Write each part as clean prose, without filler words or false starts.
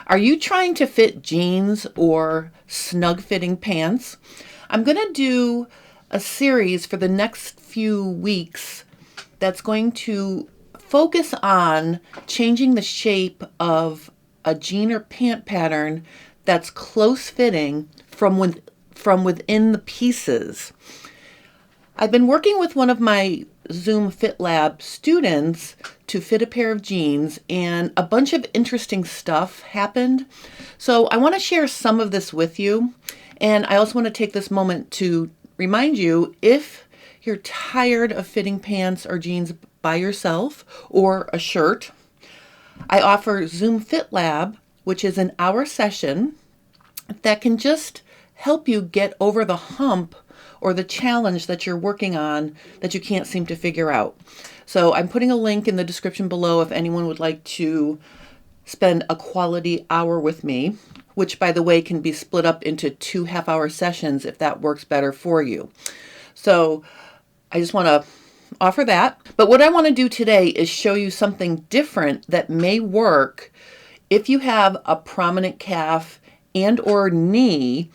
Are you trying to fit jeans or snug fitting pants? I'm going to do a series for the next few weeks that's going to focus on changing the shape of a jean or pant pattern that's close fitting from within the pieces. I've been working with one of my Zoom Fit Lab students to fit a pair of jeans, and a bunch of interesting stuff happened. So I want to share some of this with you. And I also want to take this moment to remind you, if you're tired of fitting pants or jeans by yourself or a shirt, I offer Zoom Fit Lab, which is an hour session that can just help you get over the hump or the challenge that you're working on that you can't seem to figure out. So I'm putting a link in the description below if anyone would like to spend a quality hour with me, which, by the way, can be split up into 2 half-hour sessions if that works better for you. So I just want to offer that. But what I want to do today is show you something different that may work if you have a prominent calf and or knee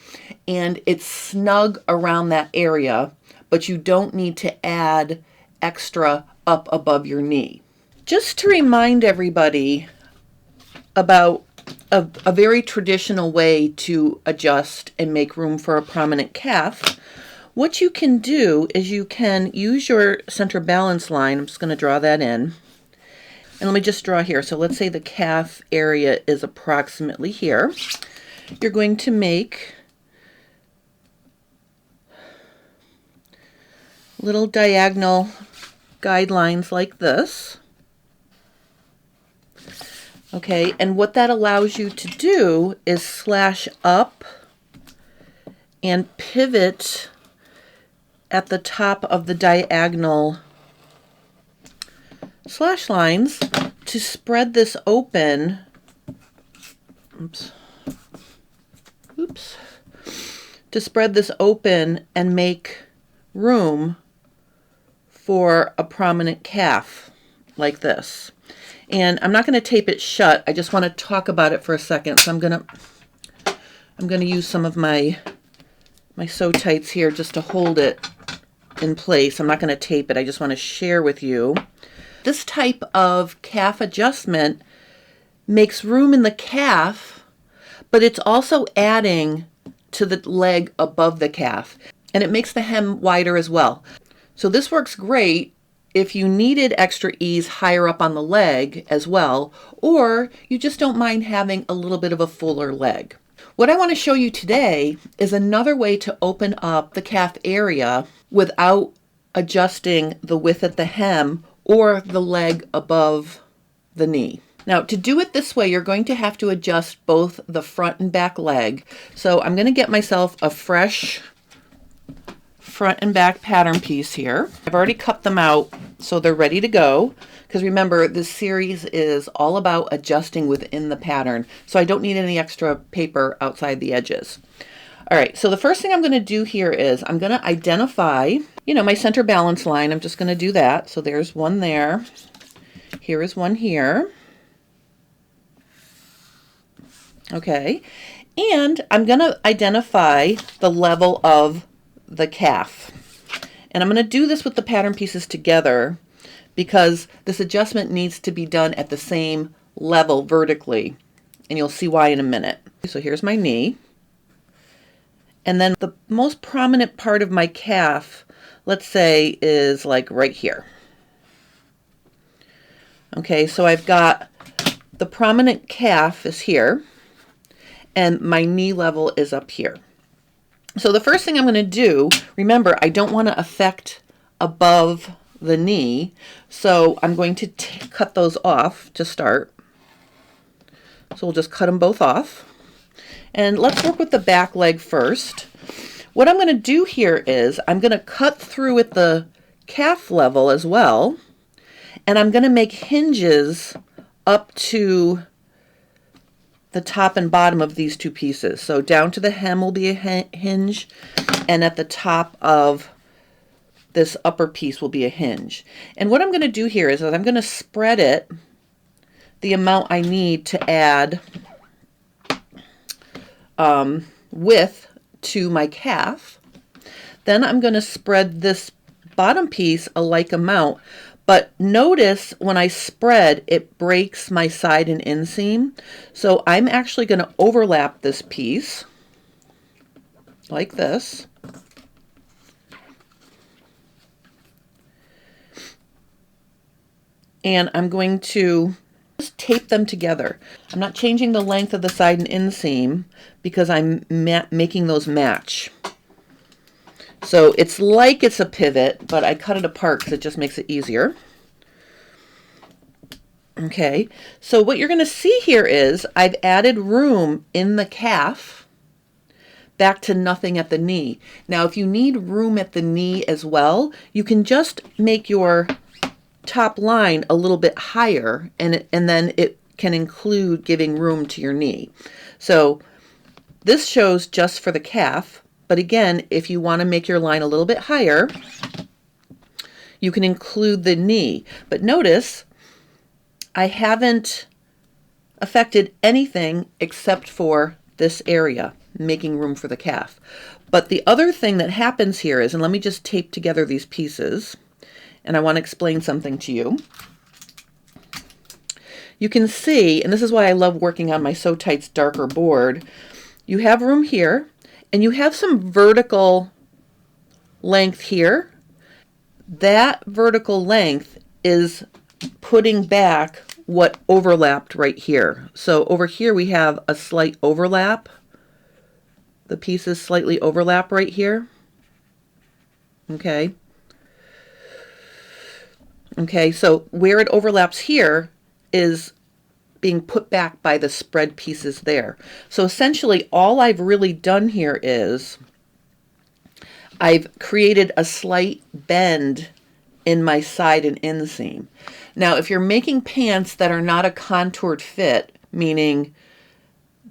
and it's snug around that area, but you don't need to add extra up above your knee. Just to remind everybody about a very traditional way to adjust and make room for a prominent calf, what you can do is you can use your center balance line. I'm just going to draw that in. And let me just draw here. So let's say the calf area is approximately here. You're going to make little diagonal guidelines like this. Okay, and what that allows you to do is slash up and pivot at the top of the diagonal slash lines to spread this open. To spread this open and make room for a prominent calf like this. And I'm not going to tape it shut. I just want to talk about it for a second. So I'm going to use some of my sew tights here just to hold it in place. I'm not going to tape it. I just want to share with you. This type of calf adjustment makes room in the calf, but it's also adding to the leg above the calf, and it makes the hem wider as well. So this works great if you needed extra ease higher up on the leg as well, or you just don't mind having a little bit of a fuller leg. What I want to show you today is another way to open up the calf area without adjusting the width at the hem or the leg above the knee. Now, to do it this way, you're going to have to adjust both the front and back leg. So I'm going to get myself a fresh front and back pattern piece here. I've already cut them out so they're ready to go, because remember, this series is all about adjusting within the pattern, so I don't need any extra paper outside the edges. All right, so the first thing I'm going to do here is I'm going to identify, my center balance line. I'm just going to do that. So there's one there. Here is one here. Okay, and I'm going to identify the level of the calf. And I'm going to do this with the pattern pieces together because this adjustment needs to be done at the same level vertically. And you'll see why in a minute. So here's my knee. And then the most prominent part of my calf, let's say, is like right here. Okay, so I've got the prominent calf is here, and my knee level is up here. So the first thing I'm going to do, remember, I don't want to affect above the knee, so I'm going to cut those off to start. So we'll just cut them both off. And let's work with the back leg first. What I'm going to do here is I'm going to cut through at the calf level as well, and I'm going to make hinges up to the top and bottom of these two pieces. So down to the hem will be a hinge, and at the top of this upper piece will be a hinge. And what I'm going to do here is that I'm going to spread it the amount I need to add width to my calf. Then I'm going to spread this bottom piece a like amount, but notice when I spread, it breaks my side and inseam. So I'm actually going to overlap this piece like this. And I'm going to just tape them together. I'm not changing the length of the side and inseam because I'm making those match. So it's like it's a pivot, but I cut it apart because it just makes it easier. Okay, so what you're going to see here is I've added room in the calf back to nothing at the knee. Now, if you need room at the knee as well, you can just make your top line a little bit higher, and then it can include giving room to your knee. So this shows just for the calf, but again, if you want to make your line a little bit higher, you can include the knee. But notice I haven't affected anything except for this area, making room for the calf. But the other thing that happens here is, and let me just tape together these pieces, and I want to explain something to you. You can see, and this is why I love working on my Sew Tights darker board, you have room here, and you have some vertical length here. That vertical length is putting back what overlapped right here. So over here we have a slight overlap. The pieces slightly overlap right here. Okay. Okay, so where it overlaps here is being put back by the spread pieces there. So essentially all I've really done here is I've created a slight bend in my side and inseam. Now, if you're making pants that are not a contoured fit, meaning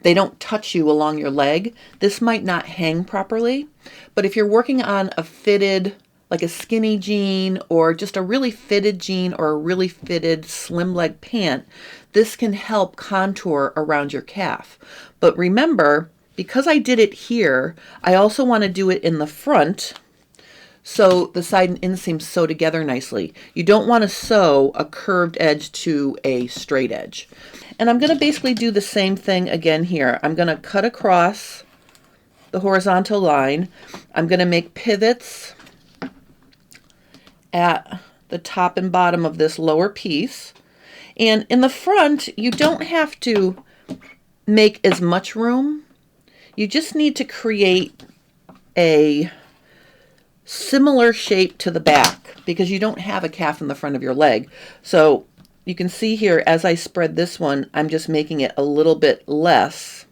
they don't touch you along your leg, this might not hang properly. But if you're working on a fitted, like a skinny jean or just a really fitted jean or a really fitted slim leg pant, this can help contour around your calf. But remember, because I did it here, I also want to do it in the front so the side and inseam sew together nicely. You don't want to sew a curved edge to a straight edge. And I'm going to basically do the same thing again here. I'm going to cut across the horizontal line. I'm going to make pivots at the top and bottom of this lower piece. And in the front, you don't have to make as much room. You just need to create a similar shape to the back because you don't have a calf in the front of your leg. So you can see here as I spread this one, I'm just making it a little bit less.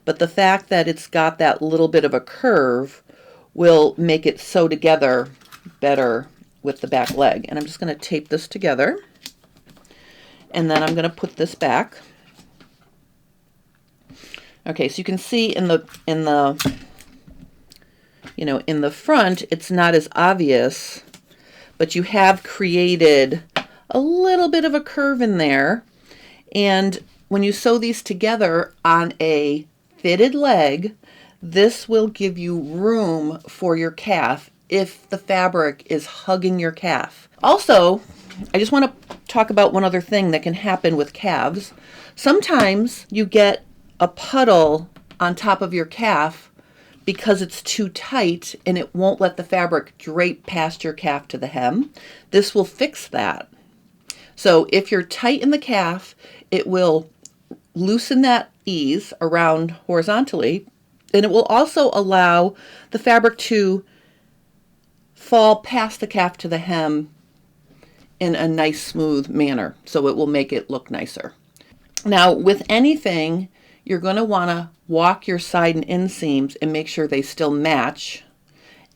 But the fact that it's got that little bit of a curve will make it sew together better with the back leg. And I'm just going to tape this together. And then I'm going to put this back. Okay, so you can see in the front, it's not as obvious, but you have created a little bit of a curve in there. And when you sew these together on a fitted leg, this will give you room for your calf if the fabric is hugging your calf. Also, I just want to talk about one other thing that can happen with calves. Sometimes you get a puddle on top of your calf because it's too tight and it won't let the fabric drape past your calf to the hem. This will fix that. So if you're tight in the calf, it will loosen that ease around horizontally, and it will also allow the fabric to fall past the calf to the hem in a nice smooth manner. So it will make it look nicer. Now with anything, you're going to want to walk your side and inseams and make sure they still match.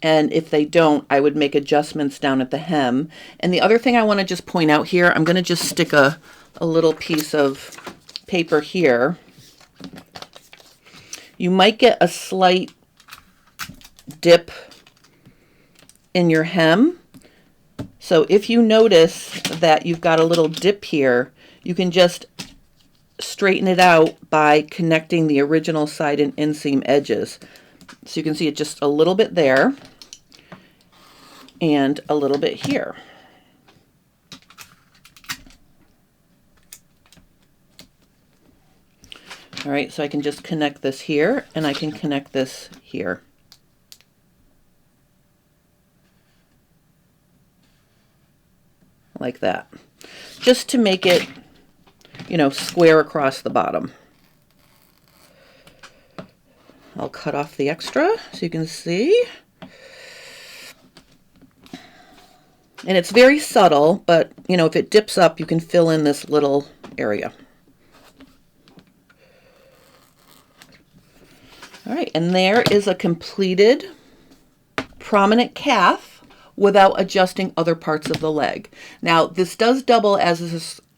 And if they don't, I would make adjustments down at the hem. And the other thing I want to just point out here, I'm going to just stick a little piece of paper here. You might get a slight dip in your hem. So if you notice that you've got a little dip here, you can just straighten it out by connecting the original side and inseam edges. So you can see it just a little bit there and a little bit here. All right, so I can just connect this here and I can connect this here. Like that. Just to make it, you know, square across the bottom. I'll cut off the extra so you can see. And it's very subtle, but you know, if it dips up, you can fill in this little area. All right, and there is a completed prominent calf without adjusting other parts of the leg. Now, this does double as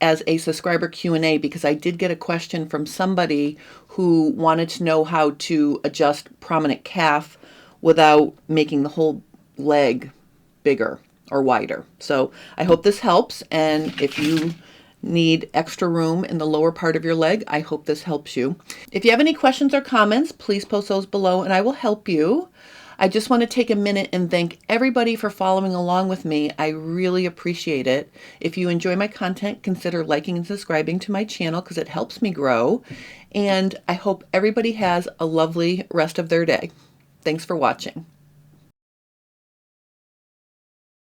a subscriber Q&A because I did get a question from somebody who wanted to know how to adjust prominent calf without making the whole leg bigger or wider. So I hope this helps, and if you need extra room in the lower part of your leg, I hope this helps you. If you have any questions or comments, please post those below and I will help you. I just want to take a minute and thank everybody for following along with me. I really appreciate it. If you enjoy my content, consider liking and subscribing to my channel because it helps me grow. And I hope everybody has a lovely rest of their day. Thanks for watching.